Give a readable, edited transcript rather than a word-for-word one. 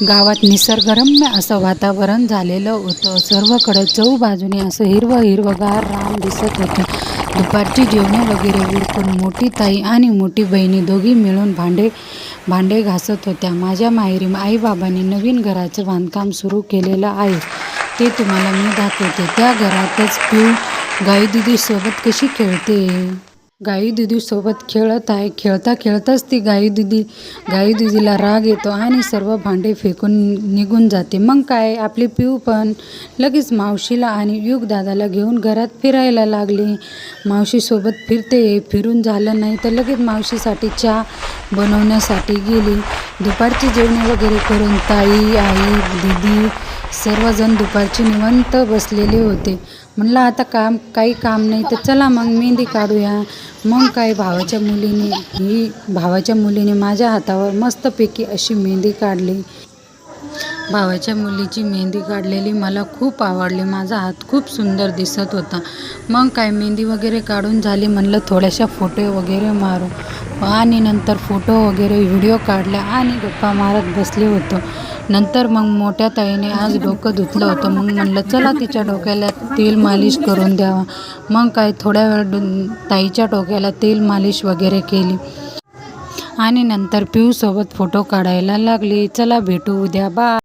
गावात निसर्गरम्य असं वातावरण झालेलं होतं. सर्वकडे चहूबाजूने असं हिरवंगार रान दिसत होतं. दुपारची जेवणे वगैरे उरकून मोठी ताई आणि मोठी बहिणी दोघी मिळून भांडे घासत होत्या. माझ्या माहेरी आईबाबांनी नवीन घराचं बांधकाम सुरू केलेलं आहे, ते तुम्हाला मी दाखवते. त्या घरातच पिऊ गाईदीदीसोबत कशी खेळते. गाईदीदीसोबत खेळता खेळताच ती गाईदीदीला राग येतो आणि सर्व भांडे फेकून निघून जाते. मग काय, आपली पिऊ पण लगेच मावशीला आणि युगदादाला घेऊन घरात फिरायला लागली. मावशीसोबत फिरून झालं नाही तर लगेच मावशीसाठी चहा बनवण्यासाठी गेली. दुपारची जेवणे वगैरे करून ताई, आई, दीदी सर्वजण दुपारची निवांत बसलेले होते. म्हणलं आता काही काम नाही तर चला मग मेहंदी काढूया. मग काय, भावाच्या मुलीने माझ्या हातावर मस्तपैकी अशी मेहंदी काढली. भावाच्या मुलीची मेहंदी काढलेली मला खूप आवडली. माझा हात खूप सुंदर दिसत होता. मग काय, मेहंदी वगैरे काढून झाली. म्हणलं थोड्याशा फोटो वगैरे मारू आणि नंतर फोटो वगैरे व्हिडिओ काढल्या आणि गप्पा मारत बसले होतो. नंतर मग मोठ्या ताईने आज डोकं धुतलं होतं. मग म्हणलं चला तिच्या डोक्याला तेल मालिश करून द्यावा. मग काय, थोड्या वेळ ताईच्या डोक्याला तेल मालिश वगैरे केली आणि नंतर पिऊसोबत फोटो काढायला लागली. चला भेटू उद्या, बाय.